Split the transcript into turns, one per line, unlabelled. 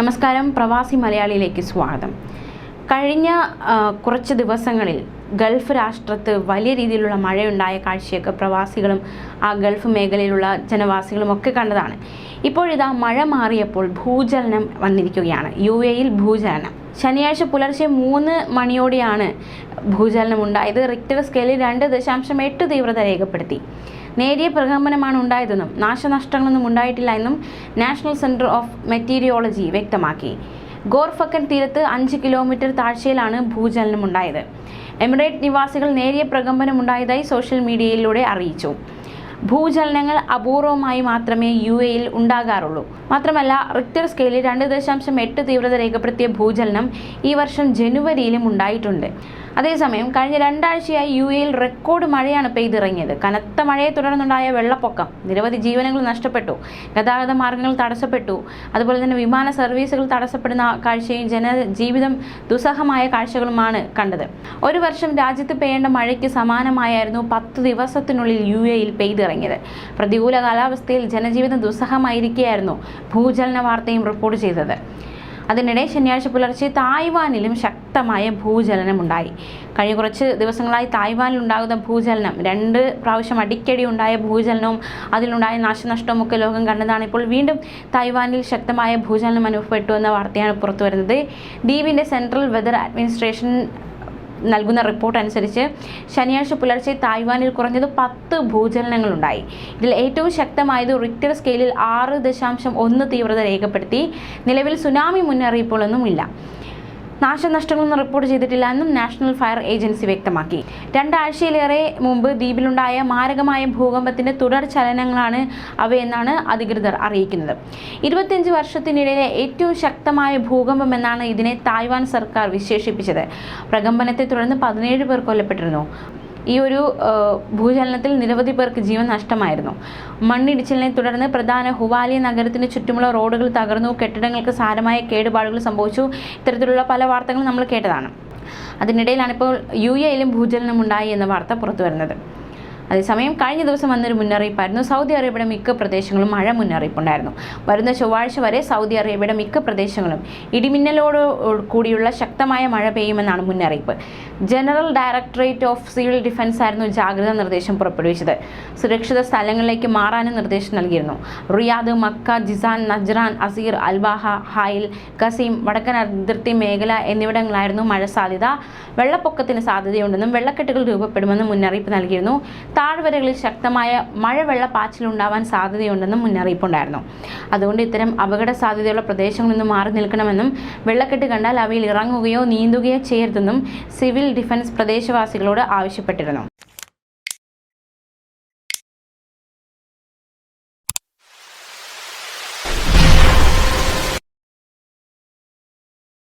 നമസ്കാരം, പ്രവാസി മലയാളിയിലേക്ക് സ്വാഗതം. കഴിഞ്ഞ കുറച്ച് ദിവസങ്ങളിൽ ഗൾഫ് രാഷ്ട്രത്ത് വലിയ രീതിയിലുള്ള മഴയുണ്ടായ കാഴ്ചയൊക്കെ പ്രവാസികളും ആ ഗൾഫ് മേഖലയിലുള്ള ജനവാസികളും ഒക്കെ കണ്ടതാണ്. ഇപ്പോഴിതാ മഴ മാറിയപ്പോൾ ഭൂചലനം വന്നിരിക്കുകയാണ്. UAE ഭൂചലനം ശനിയാഴ്ച പുലർച്ചെ 3 മണിയോടെയാണ് ഭൂചലനം ഉണ്ടായത്. റിക്ടർ സ്കെയിലിൽ 2.8 തീവ്രത രേഖപ്പെടുത്തി. നേരിയ പ്രകമ്പനമാണ് ഉണ്ടായതെന്നും നാശനഷ്ടങ്ങളൊന്നും ഉണ്ടായിട്ടില്ല എന്നും നാഷണൽ സെൻറ്റർ ഓഫ് മെറ്റീരിയോളജി വ്യക്തമാക്കി. ഗോർഫക്കൻ തീരത്ത് 5 കിലോമീറ്റർ താഴ്ചയിലാണ് ഭൂചലനം ഉണ്ടായത്. എമിറേറ്റ് നിവാസികൾ നേരിയ പ്രകമ്പനം ഉണ്ടായതായി സോഷ്യൽ മീഡിയയിലൂടെ അറിയിച്ചു. ഭൂചലനങ്ങൾ അപൂർവമായി മാത്രമേ UAE ഉണ്ടാകാറുള്ളൂ. മാത്രമല്ല, റിക്ടർ സ്കെയിലിൽ 2.8 തീവ്രത രേഖപ്പെടുത്തിയ ഭൂചലനം ഈ വർഷം ജനുവരിയിലും ഉണ്ടായിട്ടുണ്ട്. അതേസമയം കഴിഞ്ഞ 2 ആഴ്ചയായി UAE റെക്കോർഡ് മഴയാണ് പെയ്തിറങ്ങിയത്. കനത്ത മഴയെ തുടർന്നുണ്ടായ വെള്ളപ്പൊക്കം നിരവധി ജീവനുകൾ നഷ്ടപ്പെട്ടു, ഗതാഗത മാർഗങ്ങൾ തടസ്സപ്പെട്ടു. അതുപോലെ തന്നെ വിമാന സർവീസുകൾ തടസ്സപ്പെടുന്ന കാഴ്ചയും ജനജീവിതം ദുസ്സഹമായ കാഴ്ചകളുമാണ് കണ്ടത്. ഒരു വർഷം രാജ്യത്ത് പെയ്യേണ്ട മഴയ്ക്ക് സമാനമായിരുന്നു 10 ദിവസത്തിനുള്ളിൽ UAE പെയ്തിറങ്ങിയത്. പ്രതികൂല കാലാവസ്ഥയിൽ ജനജീവിതം ദുസ്സഹമായിരിക്കെയായിരുന്നു ഭൂചലന വാർത്തയും റിപ്പോർട്ട് ചെയ്തത്. അതിനിടെ ശനിയാഴ്ച പുലർച്ചെ തായ്വാനിലും ശക്തമായ ഭൂചലനമുണ്ടായി. കഴിഞ്ഞ കുറച്ച് ദിവസങ്ങളായി തായ്വാനിൽ ഉണ്ടാകുന്ന ഭൂചലനം 2 പ്രാവശ്യം അടിക്കടി ഉണ്ടായ ഭൂചലനവും അതിലുണ്ടായ നാശനഷ്ടവും ഒക്കെ ലോകം കണ്ടതാണ്. ഇപ്പോൾ വീണ്ടും തായ്വാനിൽ ശക്തമായ ഭൂചലനം അനുഭവപ്പെട്ടു എന്ന വാർത്തയാണ് പുറത്തു വരുന്നത്. DBന്റെ സെൻട്രൽ വെതർ അഡ്മിനിസ്ട്രേഷൻ നൽകുന്ന റിപ്പോർട്ട് അനുസരിച്ച് ശനിയാഴ്ച പുലർച്ചെ തായ്വാനിൽ കുറഞ്ഞത് 10 ഭൂചലനങ്ങളുണ്ടായി. ഇതിൽ ഏറ്റവും ശക്തമായത് റിക്ടർ സ്കെയിലിൽ 6.1 തീവ്രത രേഖപ്പെടുത്തി. നിലവിൽ സുനാമി മുന്നറിയിപ്പുകളൊന്നും ഇല്ല. നാശനഷ്ടങ്ങളൊന്നും റിപ്പോർട്ട് ചെയ്തിട്ടില്ല എന്നും നാഷണൽ ഫയർ ഏജൻസി വ്യക്തമാക്കി. 2 ആഴ്ചയിലേറെ മുമ്പ് ദ്വീപിലുണ്ടായ മാരകമായ ഭൂകമ്പത്തിന്റെ തുടർ ചലനങ്ങളാണ് അവയെന്നാണ് അധികൃതർ അറിയിക്കുന്നത്. 25 വർഷത്തിനിടയിലെ ഏറ്റവും ശക്തമായ ഭൂകമ്പം എന്നാണ് ഇതിനെ തായ്വാൻ സർക്കാർ വിശേഷിപ്പിച്ചത്. പ്രകമ്പനത്തെ തുടർന്ന് 17 പേർ കൊല്ലപ്പെട്ടിരുന്നു. ഈ ഒരു ഭൂചലനത്തിൽ നിരവധി പേർക്ക് ജീവൻ നഷ്ടമായിരുന്നു. മണ്ണിടിച്ചിലിനെ തുടർന്ന് പ്രധാന ഹുവാലിയ നഗരത്തിന് ചുറ്റുമുള്ള റോഡുകൾ തകർന്നു, കെട്ടിടങ്ങൾക്ക് സാരമായ കേടുപാടുകൾ സംഭവിച്ചു. ഇത്തരത്തിലുള്ള പല വാർത്തകളും നമ്മൾ കേട്ടതാണ്. അതിനിടയിലാണ് ഇപ്പോൾ UAE ഭൂചലനം ഉണ്ടായി എന്ന വാർത്ത പുറത്തു വരുന്നത്. അതേസമയം കഴിഞ്ഞ ദിവസം വന്നൊരു മുന്നറിയിപ്പായിരുന്നു. സൗദി അറേബ്യയുടെ മിക്ക പ്രദേശങ്ങളും മഴ മുന്നറിയിപ്പുണ്ടായിരുന്നു. വരുന്ന ചൊവ്വാഴ്ച വരെ സൗദി അറേബ്യയുടെ മിക്ക പ്രദേശങ്ങളും ഇടിമിന്നലോട് കൂടിയുള്ള ശക്തമായ മഴ പെയ്യുമെന്നാണ് മുന്നറിയിപ്പ്. General directorate of civil defence ആയിരുന്നു ജാഗ്രതാ നിർദ്ദേശം പുറപ്പെടുവിച്ചത്. സുരക്ഷിത സ്ഥലങ്ങളിലേക്ക് മാറാനും നിർദ്ദേശം നൽകിയിരുന്നു. Riyadh, Mecca, Jizan, Najran, Asir, Al Baha, Hail, Qassim, വടക്കൻ അതിർത്തി മേഖല എന്നിവിടങ്ങളായിരുന്നു മഴ സാധ്യത. വെള്ളപ്പൊക്കത്തിന് സാധ്യതയുണ്ടെന്നും വെള്ളക്കെട്ടുകൾ രൂപപ്പെടുമെന്നും മുന്നറിയിപ്പ് നൽകിയിരുന്നു. താഴ്വരകളിൽ ശക്തമായ മഴവെള്ളപ്പാച്ചിലുണ്ടാവാൻ സാധ്യതയുണ്ടെന്നും മുന്നറിയിപ്പുണ്ടായിരുന്നു. അതുകൊണ്ട് ഇത്തരം അപകട സാധ്യതയുള്ള പ്രദേശങ്ങളിൽ നിന്ന് മാറി നിൽക്കണമെന്നും വെള്ളക്കെട്ട് കണ്ടാൽ അവയിൽ ഇറങ്ങുകയോ നീന്തുകയോ ചെയ്യരുതെന്നും സിവിൽ ഡിഫൻസ് പ്രദേശവാസികളോട് ആവശ്യപ്പെട്ടിരുന്നു.